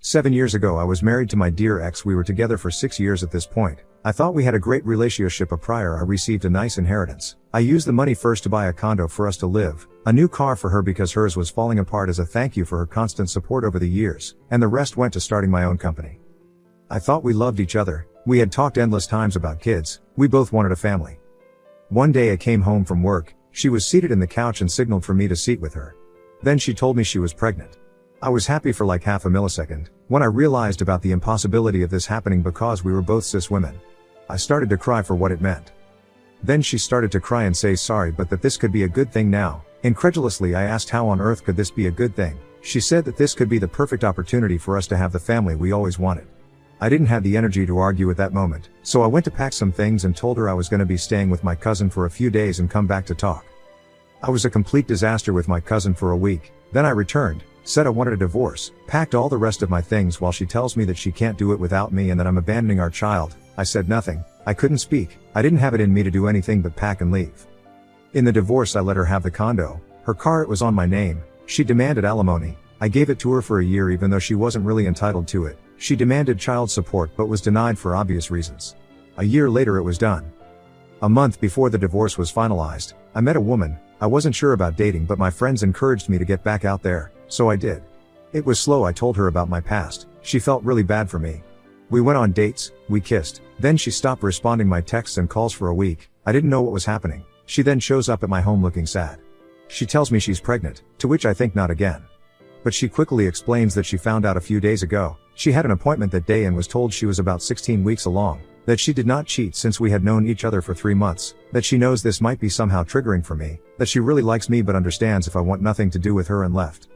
7 years ago I was married to my dear ex. We were together for 6 years at this point. I thought we had a great relationship. Prior I received a nice inheritance. I used the money first to buy a condo for us to live, a new car for her because hers was falling apart as a thank you for her constant support over the years, and the rest went to starting my own company. I thought we loved each other. We had talked endless times about kids. We both wanted a family. One day I came home from work. She was seated in the couch and signaled for me to sit with her. Then she told me she was pregnant. I was happy for like half a millisecond, when I realized about the impossibility of this happening because we were both cis women. I started to cry for what it meant. Then she started to cry and say sorry, but that this could be a good thing now. Incredulously I asked how on earth could this be a good thing. She said that this could be the perfect opportunity for us to have the family we always wanted. I didn't have the energy to argue at that moment, so I went to pack some things and told her I was going to be staying with my cousin for a few days and come back to talk. I was a complete disaster with my cousin for a week. Then I returned, said I wanted a divorce, packed all the rest of my things while she tells me that she can't do it without me and that I'm abandoning our child. I said nothing. I couldn't speak. I didn't have it in me to do anything but pack and leave. In the divorce I let her have the condo, her car, it was on my name. She demanded alimony. I gave it to her for a year even though she wasn't really entitled to it. She demanded child support but was denied for obvious reasons. A year later it was done. A month before the divorce was finalized, I met a woman. I wasn't sure about dating but my friends encouraged me to get back out there, so I did. It was slow. I told her about my past. She felt really bad for me. We went on dates, we kissed, then she stopped responding my texts and calls for a week. I didn't know what was happening. She then shows up at my home looking sad. She tells me she's pregnant, to which I think not again. But she quickly explains that she found out a few days ago. She had an appointment that day and was told she was about 16 weeks along, that she did not cheat since we had known each other for 3 months, that she knows this might be somehow triggering for me, that she really likes me but understands if I want nothing to do with her, and left.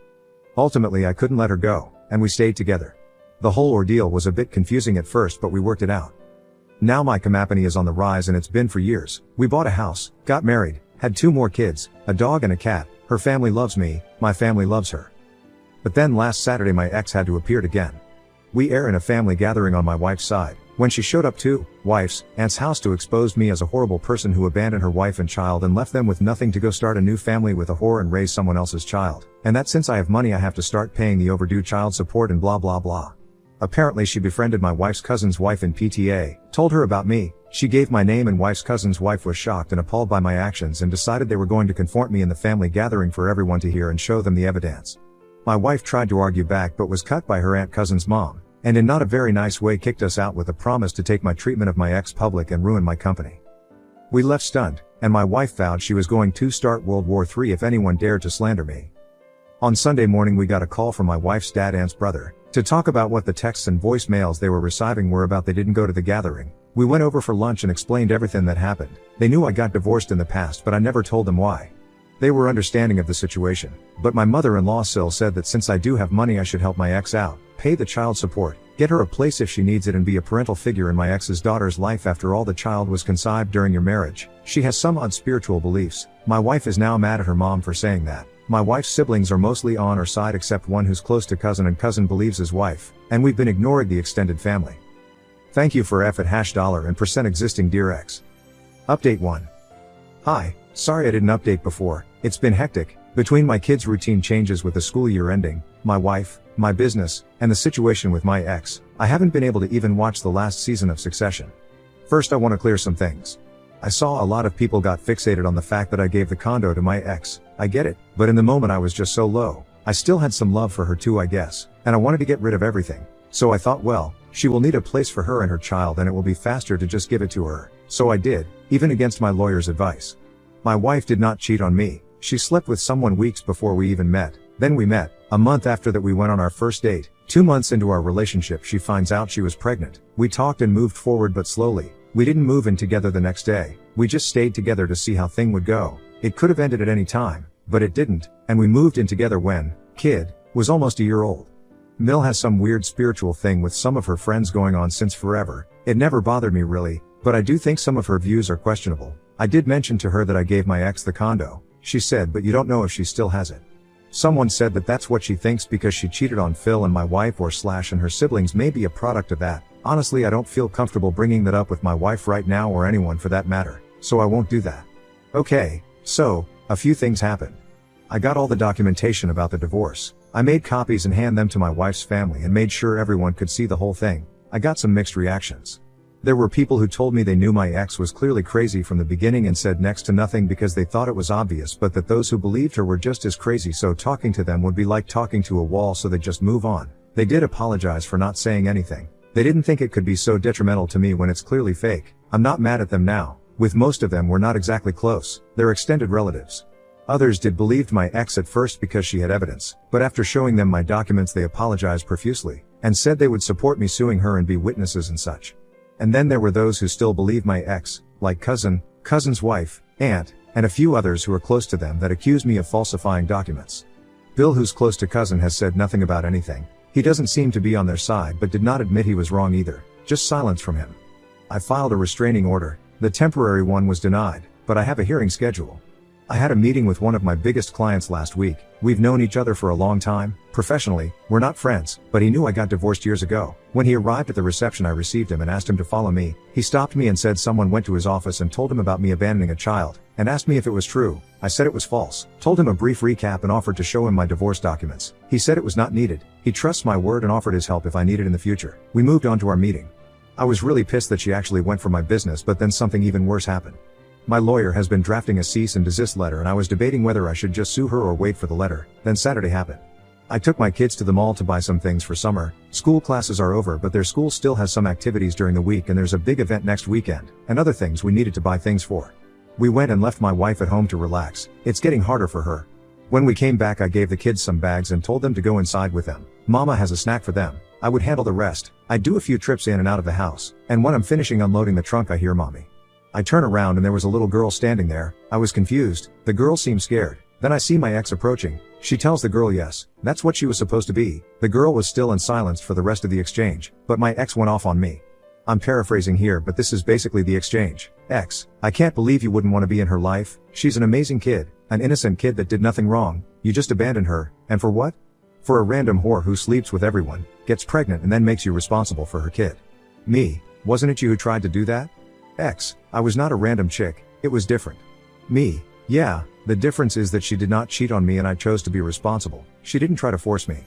Ultimately I couldn't let her go, and we stayed together. The whole ordeal was a bit confusing at first but we worked it out. Now my Kamapani is on the rise and it's been for years. We bought a house, got married, had 2 more kids, a dog and a cat. Her family loves me, my family loves her. But then last Saturday my ex had to appear again. We are in a family gathering on my wife's side, when she showed up to wife's aunt's house to expose me as a horrible person who abandoned her wife and child and left them with nothing to go start a new family with a whore and raise someone else's child, and that since I have money I have to start paying the overdue child support and blah blah blah. Apparently she befriended my wife's cousin's wife in PTA, told her about me, she gave my name, and wife's cousin's wife was shocked and appalled by my actions and decided they were going to confront me in the family gathering for everyone to hear and show them the evidence. My wife tried to argue back but was cut by her aunt cousin's mom, and in not a very nice way kicked us out with a promise to take my treatment of my ex public and ruin my company. We left stunned, and my wife vowed she was going to start World War III if anyone dared to slander me. On Sunday morning we got a call from my wife's dad, aunt's brother, to talk about what the texts and voicemails they were receiving were about. They didn't go to the gathering. We went over for lunch and explained everything that happened. They knew I got divorced in the past but I never told them why. They were understanding of the situation, but my mother-in-law still said that since I do have money I should help my ex out, pay the child support, get her a place if she needs it, and be a parental figure in my ex's daughter's life. After all, the child was conceived during your marriage. She has some odd spiritual beliefs. My wife is now mad at her mom for saying that. My wife's siblings are mostly on her side except one who's close to cousin, and cousin believes his wife, and we've been ignoring the extended family. Thank you for F at $$ and % existing dear ex. Update 1. Hi, sorry I didn't update before. It's been hectic, between my kids' routine changes with the school year ending, my wife, my business, and the situation with my ex. I haven't been able to even watch the last season of Succession. First I want to clear some things. I saw a lot of people got fixated on the fact that I gave the condo to my ex. I get it, but in the moment I was just so low. I still had some love for her too, I guess, and I wanted to get rid of everything. So I thought, well, she will need a place for her and her child and it will be faster to just give it to her. So I did, even against my lawyer's advice. My wife did not cheat on me. She slept with someone weeks before we even met. Then we met. A month after that we went on our first date. 2 months into our relationship she finds out she was pregnant. We talked and moved forward but slowly. We didn't move in together the next day. We just stayed together to see how thing would go. It could have ended at any time, but it didn't, and we moved in together when kid was almost a year old. Mill has some weird spiritual thing with some of her friends going on since forever. It never bothered me really, but I do think some of her views are questionable. I did mention to her that I gave my ex the condo. She said, but you don't know if she still has it. Someone said that that's what she thinks because she cheated on Phil and my wife, or / and her siblings may be a product of that. Honestly, I don't feel comfortable bringing that up with my wife right now, or anyone for that matter, so I won't do that. Okay, so, a few things happened. I got all the documentation about the divorce. I made copies and hand them to my wife's family and made sure everyone could see the whole thing. I got some mixed reactions. There were people who told me they knew my ex was clearly crazy from the beginning and said next to nothing because they thought it was obvious, but that those who believed her were just as crazy, so talking to them would be like talking to a wall, so they'd just move on. They did apologize for not saying anything. They didn't think it could be so detrimental to me when it's clearly fake. I'm not mad at them now. With most of them we're not exactly close. They're extended relatives. Others did believed my ex at first because she had evidence, but after showing them my documents they apologized profusely, and said they would support me suing her and be witnesses and such. And then there were those who still believed my ex, like cousin's wife, aunt, and a few others who are close to them that accused me of falsifying documents. Bill, who's close to cousin, has said nothing about anything. He doesn't seem to be on their side but did not admit he was wrong either, just silence from him. I filed a restraining order. The temporary one was denied, but I have a hearing schedule. I had a meeting with one of my biggest clients last week. We've known each other for a long time. Professionally, we're not friends, but he knew I got divorced years ago. When he arrived at the reception I received him and asked him to follow me. He stopped me and said someone went to his office and told him about me abandoning a child, and asked me if it was true. I said it was false, told him a brief recap and offered to show him my divorce documents. He said it was not needed. He trusts my word and offered his help if I needed in the future. We moved on to our meeting. I was really pissed that she actually went for my business, but then something even worse happened. My lawyer has been drafting a cease and desist letter and I was debating whether I should just sue her or wait for the letter. Then Saturday happened. I took my kids to the mall to buy some things for summer. School classes are over but their school still has some activities during the week and there's a big event next weekend, and other things we needed to buy things for. We went and left my wife at home to relax. It's getting harder for her. When we came back I gave the kids some bags and told them to go inside with them. Mama has a snack for them. I would handle the rest. I'd do a few trips in and out of the house, and when I'm finishing unloading the trunk I hear mommy. I turn around and there was a little girl standing there. I was confused. The girl seemed scared. Then I see my ex approaching. She tells the girl yes, that's what she was supposed to be. The girl was still in silence for the rest of the exchange, but my ex went off on me. I'm paraphrasing here but this is basically the exchange. Ex, I can't believe you wouldn't want to be in her life. She's an amazing kid, an innocent kid that did nothing wrong. You just abandoned her, and for what? For a random whore who sleeps with everyone, gets pregnant and then makes you responsible for her kid. Me, wasn't it you who tried to do that? Ex, I was not a random chick, it was different. Me, yeah, the difference is that she did not cheat on me and I chose to be responsible. She didn't try to force me.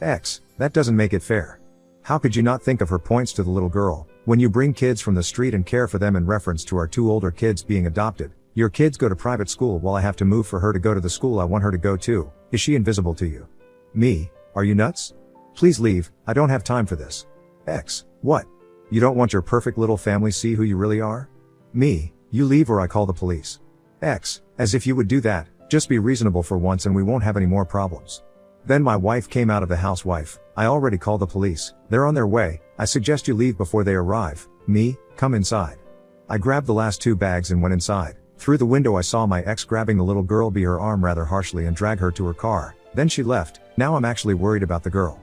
Ex, that doesn't make it fair. How could you not think of her? Points to the little girl. When you bring kids from the street and care for them in reference to our 2 older kids being adopted, your kids go to private school while I have to move for her to go to the school I want her to go to. Is she invisible to you? Me, are you nuts? Please leave, I don't have time for this. Ex, what? You don't want your perfect little family see who you really are? Me, you leave or I call the police. Ex, as if you would do that. Just be reasonable for once and we won't have any more problems. Then my wife came out of the house. Wife, I already called the police. They're on their way. I suggest you leave before they arrive. Me, come inside. I grabbed the last 2 bags and went inside. Through the window I saw my ex grabbing the little girl by her arm rather harshly and drag her to her car. Then she left. Now I'm actually worried about the girl.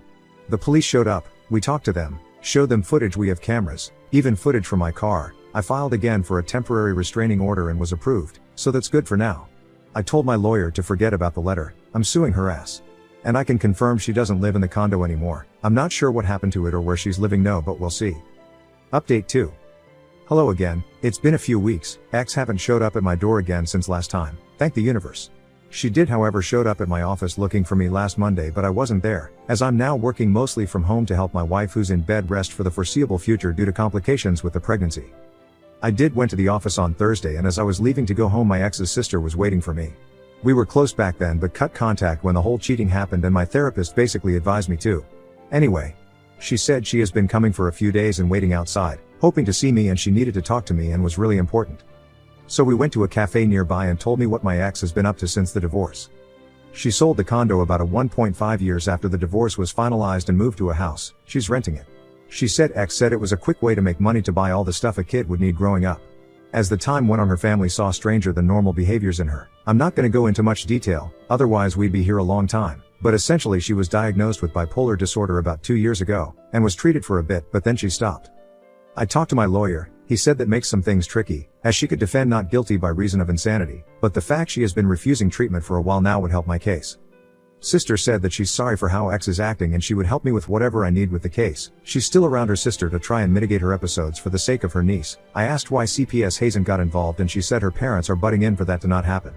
The police showed up. We talked to them. Showed them footage. We have cameras. Even footage from my car. I filed again for a temporary restraining order and was approved. So that's good for now. I told my lawyer to forget about the letter. I'm suing her ass. And I can confirm she doesn't live in the condo anymore. I'm not sure what happened to it or where she's living now, but we'll see. Update 2. Hello again. It's been a few weeks. Ex haven't showed up at my door again since last time. Thank the universe. She did however showed up at my office looking for me last Monday, but I wasn't there, as I'm now working mostly from home to help my wife who's in bed rest for the foreseeable future due to complications with the pregnancy. I went to the office on Thursday, and as I was leaving to go home my ex's sister was waiting for me. We were close back then but cut contact when the whole cheating happened and my therapist basically advised me to. Anyway, she said she has been coming for a few days and waiting outside, hoping to see me, and she needed to talk to me and was really important. So we went to a cafe nearby and told me what my ex has been up to since the divorce. She sold the condo about 1.5 years after the divorce was finalized and moved to a house. She's renting it. She said ex said it was a quick way to make money to buy all the stuff a kid would need growing up. As the time went on her family saw stranger than normal behaviors in her. I'm not gonna go into much detail, otherwise we'd be here a long time, but essentially she was diagnosed with bipolar disorder about 2 years ago, and was treated for a bit but then she stopped. I talked to my lawyer. He said that makes some things tricky, as she could defend not guilty by reason of insanity, but the fact she has been refusing treatment for a while now would help my case. Sister said that she's sorry for how ex is acting and she would help me with whatever I need with the case. She's still around her sister to try and mitigate her episodes for the sake of her niece. I asked why CPS hasn't got involved and she said her parents are butting in for that to not happen.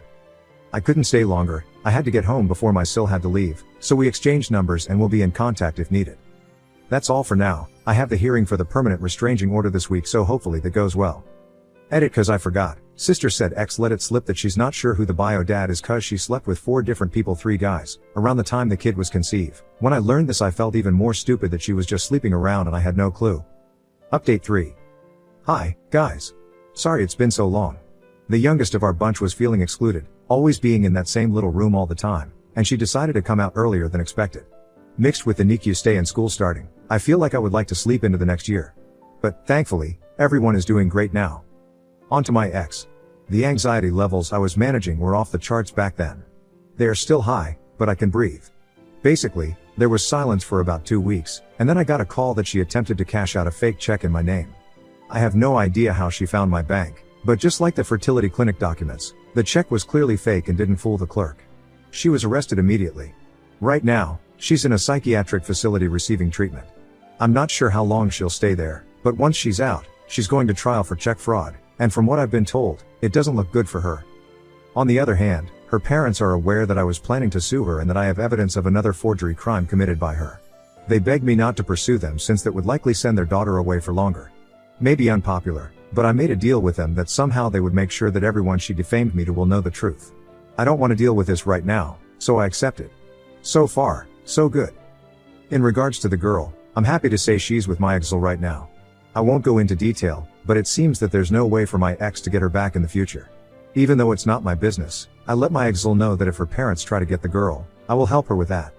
I couldn't stay longer, I had to get home before my Sil had to leave, so we exchanged numbers and will be in contact if needed. That's all for now. I have the hearing for the permanent restraining order this week, so hopefully that goes well. Edit cause I forgot. Sister said X let it slip that she's not sure who the bio dad is cause she slept with 4 different people, 3 guys, around the time the kid was conceived. When I learned this I felt even more stupid that she was just sleeping around and I had no clue. Update 3. Hi, guys. Sorry it's been so long. The youngest of our bunch was feeling excluded, always being in that same little room all the time, and she decided to come out earlier than expected. Mixed with the NICU stay and school starting, I feel like I would like to sleep into the next year. But, thankfully, everyone is doing great now. On to my ex. The anxiety levels I was managing were off the charts back then. They are still high, but I can breathe. Basically, there was silence for about 2 weeks, and then I got a call that she attempted to cash out a fake check in my name. I have no idea how she found my bank, but just like the fertility clinic documents, the check was clearly fake and didn't fool the clerk. She was arrested immediately. Right now, she's in a psychiatric facility receiving treatment. I'm not sure how long she'll stay there, but once she's out, she's going to trial for check fraud, and from what I've been told, it doesn't look good for her. On the other hand, her parents are aware that I was planning to sue her and that I have evidence of another forgery crime committed by her. They begged me not to pursue them since that would likely send their daughter away for longer. Maybe unpopular, but I made a deal with them that somehow they would make sure that everyone she defamed me to will know the truth. I don't want to deal with this right now, so I accepted. So far, so good. In regards to the girl, I'm happy to say she's with my ex right now. I won't go into detail, but it seems that there's no way for my ex to get her back in the future. Even though it's not my business, I let my ex know that if her parents try to get the girl, I will help her with that.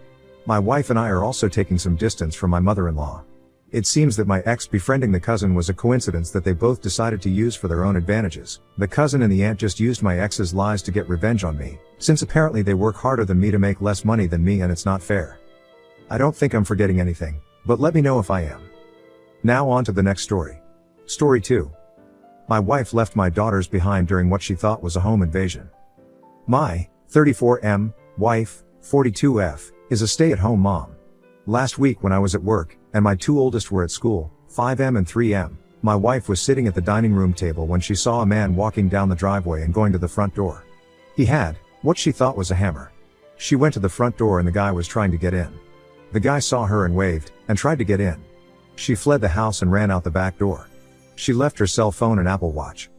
My wife and I are also taking some distance from my mother-in-law. It seems that my ex befriending the cousin was a coincidence that they both decided to use for their own advantages. The cousin and the aunt just used my ex's lies to get revenge on me, since apparently they work harder than me to make less money than me and it's not fair. I don't think I'm forgetting anything, but let me know if I am. Now on to the next story. Story 2. My wife left my daughters behind during what she thought was a home invasion. My 34M wife, 42F, is a stay-at-home mom. Last week when I was at work, and my 2 oldest were at school, 5M and 3M, my wife was sitting at the dining room table when she saw a man walking down the driveway and going to the front door. He had what she thought was a hammer. She went to the front door and the guy was trying to get in. The guy saw her and waved, and tried to get in. She fled the house and ran out the back door. She left her cell phone and Apple Watch.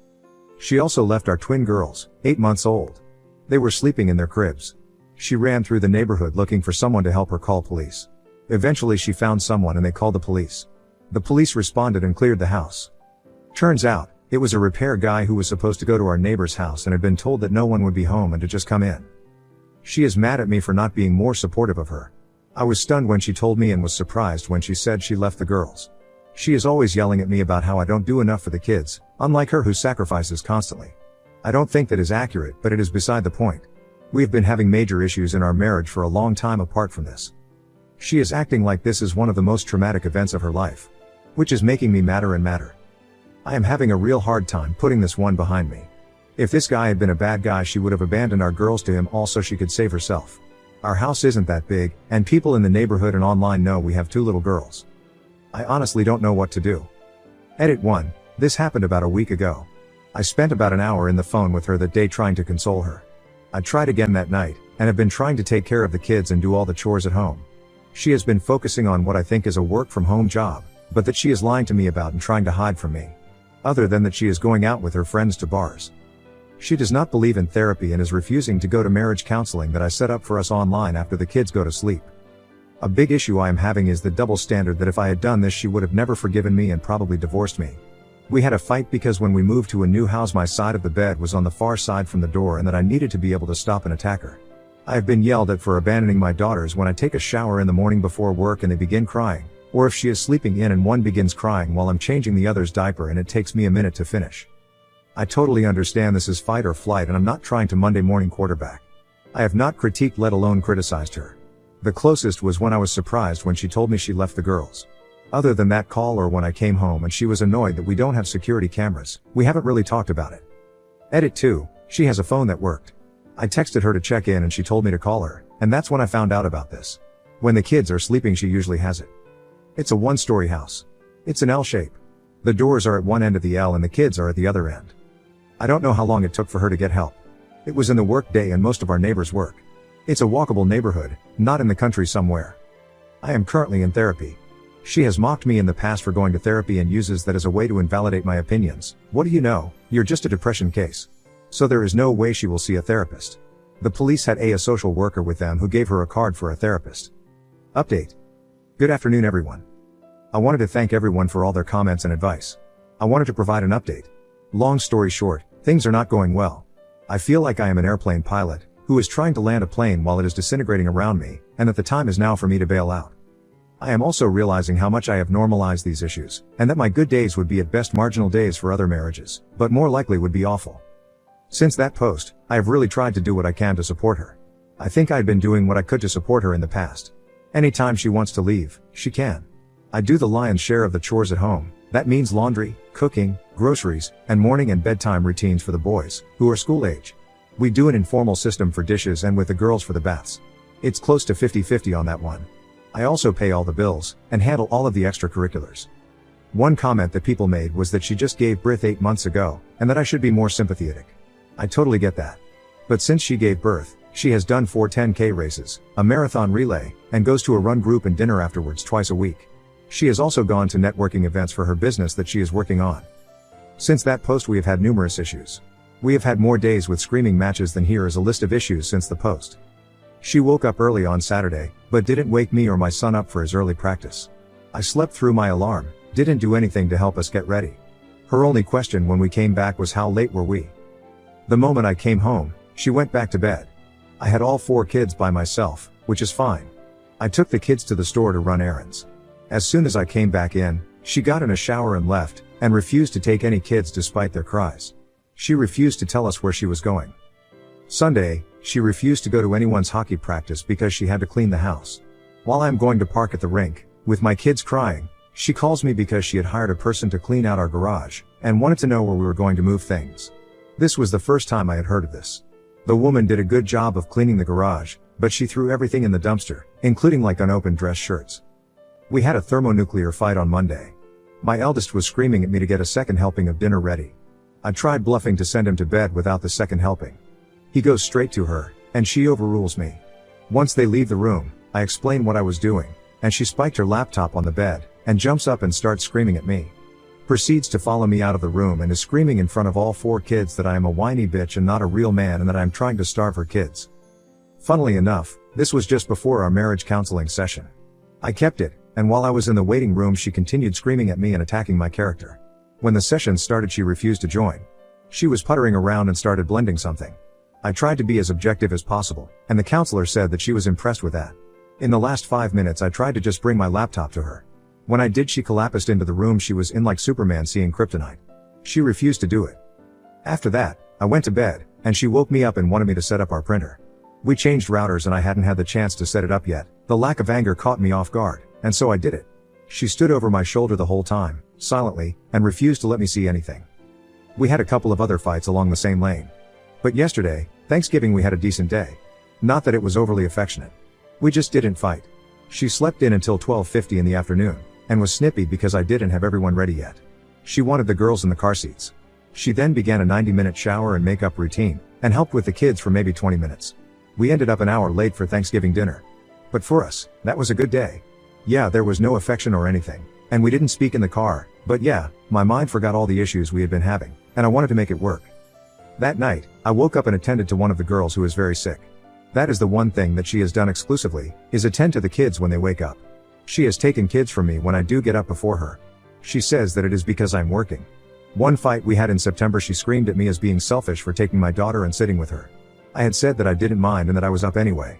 She also left our twin girls, 8 months old. They were sleeping in their cribs. She ran through the neighborhood looking for someone to help her call police. Eventually she found someone and they called the police. The police responded and cleared the house. Turns out, it was a repair guy who was supposed to go to our neighbor's house and had been told that no one would be home and to just come in. She is mad at me for not being more supportive of her. I was stunned when she told me and was surprised when she said she left the girls. She is always yelling at me about how I don't do enough for the kids, unlike her who sacrifices constantly. I don't think that is accurate, but it is beside the point. We have been having major issues in our marriage for a long time apart from this. She is acting like this is one of the most traumatic events of her life. Which is making me madder and madder. I am having a real hard time putting this one behind me. If this guy had been a bad guy she would have abandoned our girls to him all so she could save herself. Our house isn't that big, and people in the neighborhood and online know we have 2 little girls. I honestly don't know what to do. Edit 1. This happened about a week ago. I spent about an hour in the phone with her that day trying to console her. I tried again that night, and have been trying to take care of the kids and do all the chores at home. She has been focusing on what I think is a work-from-home job, but that she is lying to me about and trying to hide from me. Other than that she is going out with her friends to bars. She does not believe in therapy and is refusing to go to marriage counseling that I set up for us online after the kids go to sleep. A big issue I am having is the double standard that if I had done this she would have never forgiven me and probably divorced me. We had a fight because when we moved to a new house my side of the bed was on the far side from the door and that I needed to be able to stop an attacker. I have been yelled at for abandoning my daughters when I take a shower in the morning before work and they begin crying, or if she is sleeping in and one begins crying while I'm changing the other's diaper and it takes me a minute to finish. I totally understand this is fight or flight and I'm not trying to Monday morning quarterback. I have not critiqued let alone criticized her. The closest was when I was surprised when she told me she left the girls. Other than that call or when I came home and she was annoyed that we don't have security cameras, we haven't really talked about it. Edit 2. She has a phone that worked. I texted her to check in and she told me to call her, and that's when I found out about this. When the kids are sleeping she usually has it. It's a 1-story house. It's an L shape. The doors are at one end of the L and the kids are at the other end. I don't know how long it took for her to get help. It was in the work day and most of our neighbors work. It's a walkable neighborhood, not in the country somewhere. I am currently in therapy. She has mocked me in the past for going to therapy and uses that as a way to invalidate my opinions. What do you know? You're just a depression case. So there is no way she will see a therapist. The police had a social worker with them who gave her a card for a therapist. Update. Good afternoon everyone. I wanted to thank everyone for all their comments and advice. I wanted to provide an update. Long story short, things are not going well. I feel like I am an airplane pilot who is trying to land a plane while it is disintegrating around me, and that the time is now for me to bail out. I am also realizing how much I have normalized these issues, and that my good days would be at best marginal days for other marriages, but more likely would be awful. Since that post, I have really tried to do what I can to support her. I think I had been doing what I could to support her in the past. Anytime she wants to leave, she can. I do the lion's share of the chores at home. That means laundry, cooking, groceries, and morning and bedtime routines for the boys, who are school age. We do an informal system for dishes and with the girls for the baths. It's close to 50-50 on that one. I also pay all the bills, and handle all of the extracurriculars. One comment that people made was that she just gave birth 8 months ago, and that I should be more sympathetic. I totally get that. But since she gave birth, she has done 4 10K races, a marathon relay, and goes to a run group and dinner afterwards twice a week. She has also gone to networking events for her business that she is working on. Since that post we have had numerous issues. We have had more days with screaming matches than here is a list of issues since the post. She woke up early on Saturday, but didn't wake me or my son up for his early practice. I slept through my alarm, didn't do anything to help us get ready. Her only question when we came back was how late were we? The moment I came home, she went back to bed. I had all 4 kids by myself, which is fine. I took the kids to the store to run errands. As soon as I came back in, she got in a shower and left, and refused to take any kids despite their cries. She refused to tell us where she was going. Sunday, she refused to go to anyone's hockey practice because she had to clean the house. While I'm going to park at the rink, with my kids crying, she calls me because she had hired a person to clean out our garage, and wanted to know where we were going to move things. This was the first time I had heard of this. The woman did a good job of cleaning the garage, but she threw everything in the dumpster, including like unopened dress shirts. We had a thermonuclear fight on Monday. My eldest was screaming at me to get a second helping of dinner ready. I tried bluffing to send him to bed without the second helping. He goes straight to her, and she overrules me. Once they leave the room, I explain what I was doing, and she spiked her laptop on the bed, and jumps up and starts screaming at me. Proceeds to follow me out of the room and is screaming in front of all 4 kids that I am a whiny bitch and not a real man and that I am trying to starve her kids. Funnily enough, this was just before our marriage counseling session. I kept it, and while I was in the waiting room she continued screaming at me and attacking my character. When the session started she refused to join. She was puttering around and started blending something. I tried to be as objective as possible, and the counselor said that she was impressed with that. In the last 5 minutes I tried to just bring my laptop to her. When I did she collapsed into the room she was in like Superman seeing kryptonite. She refused to do it. After that, I went to bed, and she woke me up and wanted me to set up our printer. We changed routers and I hadn't had the chance to set it up yet. The lack of anger caught me off guard, and so I did it. She stood over my shoulder the whole time, silently, and refused to let me see anything. We had a couple of other fights along the same lane. But yesterday, Thanksgiving, we had a decent day. Not that it was overly affectionate. We just didn't fight. She slept in until 12:50 in the afternoon, and was snippy because I didn't have everyone ready yet. She wanted the girls in the car seats. She then began a 90-minute shower and makeup routine, and helped with the kids for maybe 20 minutes. We ended up an hour late for Thanksgiving dinner. But for us, that was a good day. Yeah, there was no affection or anything, and we didn't speak in the car, but yeah, my mind forgot all the issues we had been having, and I wanted to make it work. That night, I woke up and attended to one of the girls who is very sick. That is the one thing that she has done exclusively, is attend to the kids when they wake up. She has taken kids from me when I do get up before her. She says that it is because I'm working. One fight we had in September she screamed at me as being selfish for taking my daughter and sitting with her. I had said that I didn't mind and that I was up anyway.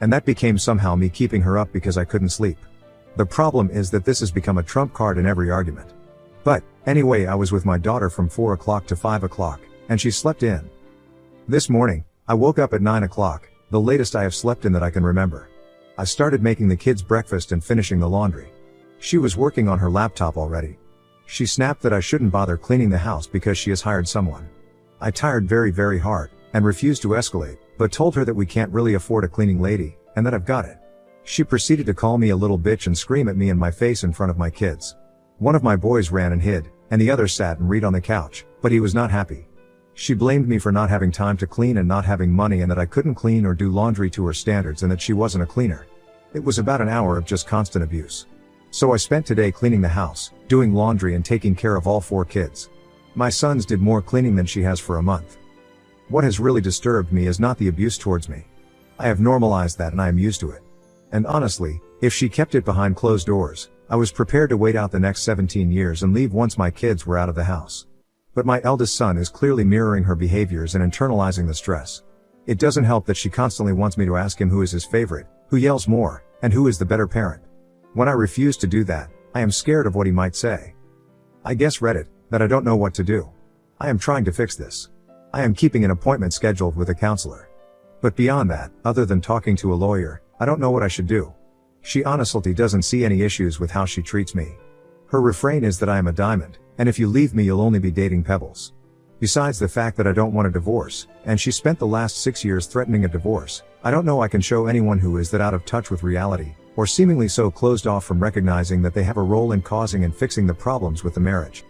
And that became somehow me keeping her up because I couldn't sleep. The problem is that this has become a trump card in every argument. But, anyway, I was with my daughter from 4 o'clock to 5 o'clock, and she slept in. This morning, I woke up at 9 o'clock, the latest I have slept in that I can remember. I started making the kids breakfast and finishing the laundry. She was working on her laptop already. She snapped that I shouldn't bother cleaning the house because she has hired someone. I tired very hard, and refused to escalate, but told her that we can't really afford a cleaning lady, and that I've got it. She proceeded to call me a little bitch and scream at me in my face in front of my kids. One of my boys ran and hid, and the other sat and read on the couch, but he was not happy. She blamed me for not having time to clean and not having money, and that I couldn't clean or do laundry to her standards, and that she wasn't a cleaner. It was about an hour of just constant abuse. So I spent today cleaning the house, doing laundry and taking care of all 4 kids. My sons did more cleaning than she has for a month. What has really disturbed me is not the abuse towards me. I have normalized that and I am used to it. And honestly, if she kept it behind closed doors, I was prepared to wait out the next 17 years and leave once my kids were out of the house. But my eldest son is clearly mirroring her behaviors and internalizing the stress. It doesn't help that she constantly wants me to ask him who is his favorite, who yells more, and who is the better parent. When I refuse to do that, I am scared of what he might say. I guess Reddit, that I don't know what to do. I am trying to fix this. I am keeping an appointment scheduled with a counselor. But beyond that, other than talking to a lawyer, I don't know what I should do. She honestly doesn't see any issues with how she treats me. Her refrain is that I am a diamond, and if you leave me you'll only be dating pebbles. Besides the fact that I don't want a divorce, and she spent the last 6 years threatening a divorce, I don't know I can show anyone who is that out of touch with reality, or seemingly so closed off from recognizing that they have a role in causing and fixing the problems with the marriage.